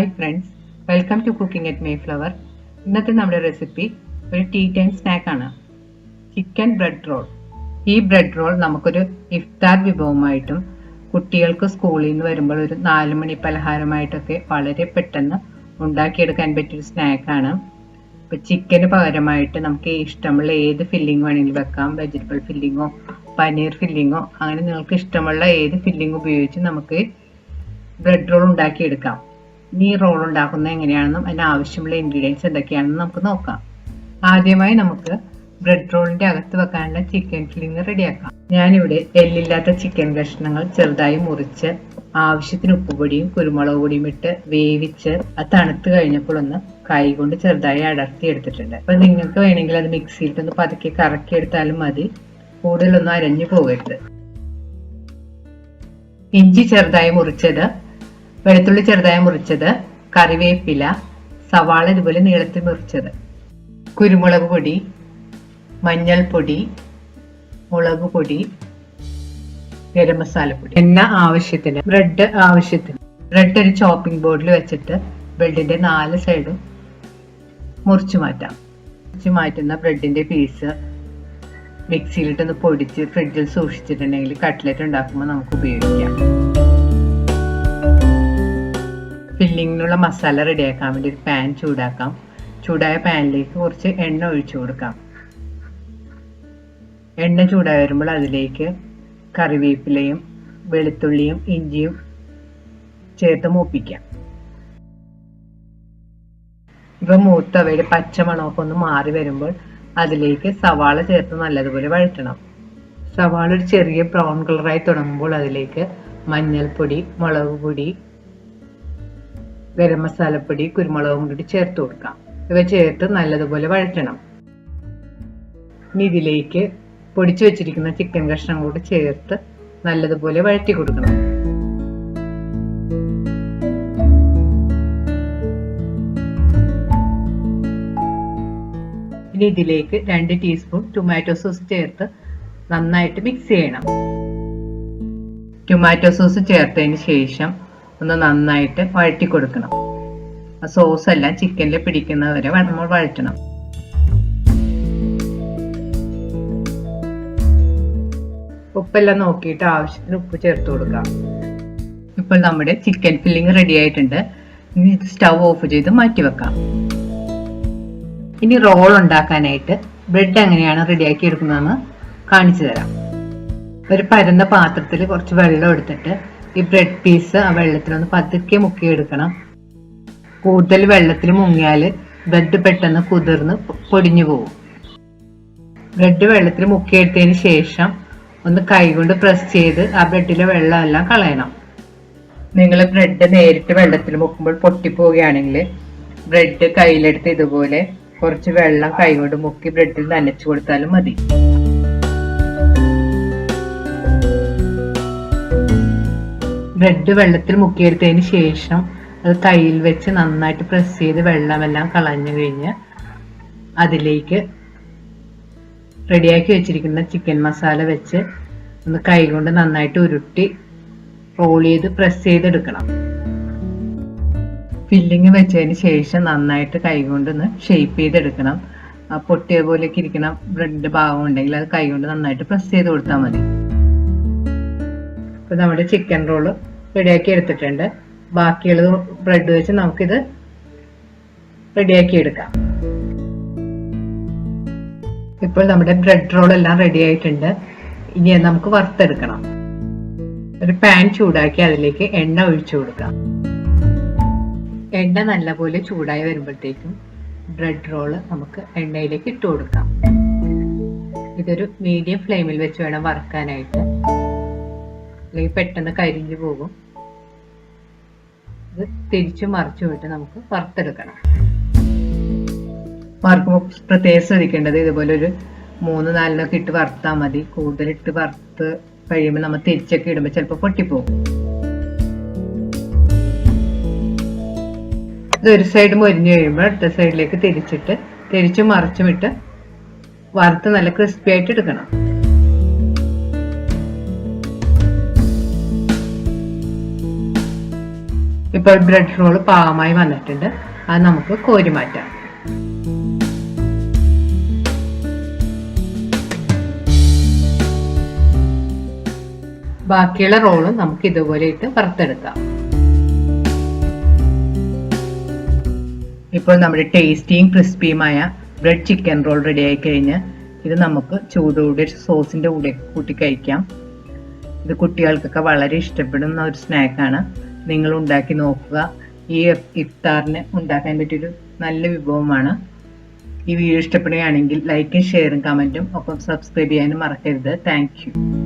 Hi friends, welcome to cooking at Mayflower. ഇന്നത്തെ നമ്മുടെ recipe ഒരു ടീ ടൈം സ്നാക്കാണ്, ചിക്കൻ ബ്രെഡ് റോൾ. ഈ ബ്രെഡ് റോൾ നമുക്കൊരു ഇഫ്താർ വിഭവമായിട്ടും കുട്ടികൾക്ക് സ്കൂളിൽ നിന്ന് വരുമ്പോൾ ഒരു 4 മണി പലഹാരമായിട്ടൊക്കെ വളരെ പെട്ടെന്ന് ഉണ്ടാക്കിയെടുക്കാൻ പറ്റിയൊരു സ്നാക്കാണ്. ഇപ്പോൾ ചിക്കന് പകരമായിട്ട് നമുക്ക് ഇഷ്ടമുള്ള ഏത് ഫില്ലിംഗ് വേണമെങ്കിലും വെക്കാം. വെജിറ്റബിൾ ഫില്ലിങ്ങോ പനീർ ഫില്ലിങ്ങോ അങ്ങനെ നിങ്ങൾക്ക് ഇഷ്ടമുള്ള ഏത് ഫില്ലിംഗ് ഉപയോഗിച്ച് നമുക്ക് ബ്രെഡ് റോൾ ഉണ്ടാക്കിയെടുക്കാം. ഈ റോൾ ഉണ്ടാക്കുന്നത് എങ്ങനെയാണെന്നും അതിന് ആവശ്യമുള്ള ഇൻഗ്രീഡിയൻസ് എന്തൊക്കെയാണെന്നും നമുക്ക് നോക്കാം. ആദ്യമായി നമുക്ക് ബ്രെഡ് റോളിന്റെ അകത്ത് വെക്കാനുള്ള ചിക്കൻ ഫില്ലിംഗ് റെഡിയാക്കാം. ഞാനിവിടെ എല്ലില്ലാത്ത ചിക്കൻ കഷ്ണങ്ങൾ ചെറുതായി മുറിച്ച് ആവശ്യത്തിന് ഉപ്പുപൊടിയും കുരുമുളക് പൊടിയും ഇട്ട് വേവിച്ച് അത് തണുത്ത് കഴിഞ്ഞപ്പോൾ ഒന്ന് കൈ കൊണ്ട് ചെറുതായി അടർത്തി എടുത്തിട്ടുണ്ട്. അപ്പൊ നിങ്ങൾക്ക് വേണമെങ്കിൽ അത് മിക്സിയിലിട്ടൊന്ന് പതുക്കെ കറക്കി എടുത്താലും മതി, കൂടുതലൊന്നും അരഞ്ഞു പോകരുത്. ഇഞ്ചി ചെറുതായി മുറിച്ചത്, വെളുത്തുള്ളി ചെറുതായി മുറിച്ചത്, കറിവേപ്പില, സവാള ഇതുപോലെ നീളത്തിൽ മുറിച്ചത്, കുരുമുളക് പൊടി, മഞ്ഞൾപ്പൊടി, മുളക് പൊടി, ഗരം മസാലപ്പൊടി, എണ്ണ ആവശ്യത്തിന്, ബ്രെഡ് ആവശ്യത്തിന്. ബ്രെഡ് ഒരു ചോപ്പിംഗ് ബോർഡിൽ വെച്ചിട്ട് ബ്രെഡിന്റെ 4 സൈഡും മുറിച്ചു മാറ്റാം. മുറിച്ചു മാറ്റുന്ന ബ്രെഡിന്റെ പീസ് മിക്സിയിലിട്ടൊന്ന് പൊടിച്ച് ഫ്രിഡ്ജിൽ സൂക്ഷിച്ചിട്ടുണ്ടെങ്കിൽ കട്ട്ലറ്റ് ഉണ്ടാക്കുമ്പോൾ നമുക്ക് ഉപയോഗിക്കാം. ഫില്ലിങ്ങിനുള്ള മസാല റെഡിയാക്കാൻ വേണ്ടി ഒരു പാൻ ചൂടാക്കാം. ചൂടായ പാനിലേക്ക് കുറച്ച് എണ്ണ ഒഴിച്ചു കൊടുക്കാം. എണ്ണ ചൂടായി വരുമ്പോൾ അതിലേക്ക് കറിവേപ്പിലയും വെളുത്തുള്ളിയും ഇഞ്ചിയും ചേർത്ത് മൂപ്പിക്കാം. ഇവ മൂത്തവയുടെ പച്ചമണമൊക്കെ ഒന്ന് മാറി വരുമ്പോൾ അതിലേക്ക് സവാള ചേർത്ത് നല്ലതുപോലെ വഴറ്റണം. സവാള ഒരു ചെറിയ ബ്രൗൺ കളറായി തുടങ്ങുമ്പോൾ അതിലേക്ക് മഞ്ഞൾപ്പൊടി, മുളക് പൊടി, ഗരം മസാലപ്പൊടി, കുരുമുളകും കൂടി ചേർത്ത് കൊടുക്കാം. ഇവ ചേർത്ത് നല്ലതുപോലെ വഴറ്റണം. ഇനി ഇതിലേക്ക് പൊടിച്ചു വെച്ചിരിക്കുന്ന ചിക്കൻ കഷ്ണം കൂടി ചേർത്ത് നല്ലതുപോലെ വഴറ്റി കൊടുക്കണം. ഇനി ഇതിലേക്ക് 2 ടീസ്പൂൺ ടൊമാറ്റോ സോസ് ചേർത്ത് നന്നായിട്ട് മിക്സ് ചെയ്യണം. ടൊമാറ്റോ സോസ് ചേർത്തതിന് ശേഷം ഒന്ന് നന്നായിട്ട് വഴറ്റി കൊടുക്കണം. ആ സോസ് എല്ലാം ചിക്കനിൽ പിടിക്കുന്നവരെ നമ്മൾ വഴറ്റണം. ഉപ്പെല്ലാം നോക്കിയിട്ട് ആവശ്യത്തിന് ഉപ്പ് ചേർത്ത് കൊടുക്കാം. ഇപ്പോൾ നമ്മുടെ ചിക്കൻ ഫില്ലിംഗ് റെഡി ആയിട്ടുണ്ട്. ഇനി സ്റ്റവ് ഓഫ് ചെയ്ത് മാറ്റി വെക്കാം. ഇനി റോൾ ഉണ്ടാക്കാനായിട്ട് ബ്രെഡ് എങ്ങനെയാണ് റെഡിയാക്കി എടുക്കുന്നതെന്ന് കാണിച്ചു തരാം. ഒരു പരന്ന പാത്രത്തിൽ കുറച്ച് വെള്ളം എടുത്തിട്ട് ഈ ബ്രെഡ് പീസ് ആ വെള്ളത്തിലൊന്ന് പതുക്കെ മുക്കിയെടുക്കണം. കൂടുതൽ വെള്ളത്തിൽ മുങ്ങിയാൽ ബ്രെഡ് പെട്ടെന്ന് കുതിർന്ന് പൊടിഞ്ഞു പോകും. ബ്രെഡ് വെള്ളത്തിൽ മുക്കിയെടുത്തതിന് ശേഷം ഒന്ന് കൈകൊണ്ട് പ്രസ് ചെയ്ത് ആ ബ്രെഡിലെ വെള്ളം എല്ലാം കളയണം. നിങ്ങൾ ബ്രെഡ് നേരിട്ട് വെള്ളത്തിൽ മുക്കുമ്പോൾ പൊട്ടിപ്പോവുകയാണെങ്കിൽ ബ്രെഡ് കയ്യിലെടുത്ത് ഇതുപോലെ കുറച്ച് വെള്ളം കൈകൊണ്ട് മുക്കി ബ്രെഡിൽ നനച്ചു കൊടുത്താലും മതി. ബ്രെഡ് വെള്ളത്തിൽ മുക്കിയെടുത്തതിന് ശേഷം അത് കയ്യിൽ വെച്ച് നന്നായിട്ട് പ്രസ് ചെയ്ത് വെള്ളമെല്ലാം കളഞ്ഞു കഴിഞ്ഞ് അതിലേക്ക് റെഡിയാക്കി വെച്ചിരിക്കുന്ന ചിക്കൻ മസാല വെച്ച് ഒന്ന് കൈകൊണ്ട് നന്നായിട്ട് ഉരുട്ടി റോൾ ചെയ്ത് പ്രസ് ചെയ്തെടുക്കണം. ഫില്ലിങ് വെച്ചതിന് ശേഷം നന്നായിട്ട് കൈകൊണ്ട് ഒന്ന് ഷേപ്പ് ചെയ്തെടുക്കണം. പൊട്ടിയ പോലെയൊക്കെ ഇരിക്കുന്ന ബ്രെഡ് ഭാഗം ഉണ്ടെങ്കിൽ അത് കൈകൊണ്ട് നന്നായിട്ട് പ്രസ് ചെയ്ത് കൊടുത്താൽ മതി. ഇപ്പൊ നമ്മുടെ ചിക്കൻ റോള് റെഡിയാക്കി എടുത്തിട്ടുണ്ട്. ബാക്കിയുള്ളത് ബ്രെഡ് വെച്ച് നമുക്കിത് റെഡിയാക്കി എടുക്കാം. ഇപ്പോൾ നമ്മുടെ ബ്രെഡ് റോൾ എല്ലാം റെഡി ആയിട്ടുണ്ട്. ഇനി നമുക്ക് വറുത്തെടുക്കണം. ഒരു പാൻ ചൂടാക്കി അതിലേക്ക് എണ്ണ ഒഴിച്ചു കൊടുക്കാം. എണ്ണ നല്ലപോലെ ചൂടായി വരുമ്പോഴത്തേക്കും ബ്രെഡ് റോള് നമുക്ക് എണ്ണയിലേക്ക് ഇട്ട് കൊടുക്കാം. ഇതൊരു മീഡിയം ഫ്ലെയിമിൽ വെച്ച് വേണം വറുക്കാനായിട്ട്, അല്ലെങ്കിൽ പെട്ടെന്ന് കരിഞ്ഞു പോകും. ഇത് തിരിച്ചു മറിച്ചു വിട്ട് നമുക്ക് വറുത്തെടുക്കണം. വറുക്കുമ്പോൾ പ്രത്യേകം ശ്രദ്ധിക്കേണ്ടത് ഇതുപോലെ ഒരു 3-4 ഇട്ട് വറുത്താൽ മതി. കൂടുതലിട്ട് വറുത്ത് കഴിയുമ്പോൾ നമ്മൾ തിരിച്ചൊക്കെ ഇടുമ്പോൾ ചിലപ്പോൾ പൊട്ടിപ്പോകും. ഇതൊരു സൈഡ് മൊരിഞ്ഞു കഴിയുമ്പോൾ അടുത്ത സൈഡിലേക്ക് തിരിച്ചും മറിച്ചും ഇട്ട് വറുത്ത് നല്ല ക്രിസ്പി ആയിട്ട് എടുക്കണം. ഇപ്പോൾ ബ്രെഡ് റോൾ പാകമായി വന്നിട്ടുണ്ട്. അത് നമുക്ക് കോരി മാറ്റാം. ബാക്കിയുള്ള റോളും നമുക്ക് ഇതുപോലെ ഇട്ട് വറുത്തെടുക്കാം. ഇപ്പോൾ നമ്മുടെ ടേസ്റ്റിയും ക്രിസ്പിയുമായ ബ്രെഡ് ചിക്കൻ റോൾ റെഡി ആയി കഴിഞ്ഞ് ഇത് നമുക്ക് ചൂടോടെ സോസിന്റെ കൂടെ കൂട്ടി കഴിക്കാം. ഇത് കുട്ടികൾക്കൊക്കെ വളരെ ഇഷ്ടപ്പെടുന്ന ഒരു സ്നാക്കാണ്. നിങ്ങൾ ഉണ്ടാക്കി നോക്കുക. ഈ ഇഫ്താറിന് ഉണ്ടാക്കാൻ പറ്റിയൊരു നല്ല വിഭവമാണ്. ഈ വീഡിയോ ഇഷ്ടപ്പെടുകയാണെങ്കിൽ ലൈക്കും ഷെയറും കമന്റും ഒപ്പം സബ്സ്ക്രൈബ് ചെയ്യാനും മറക്കരുത്. Thank you.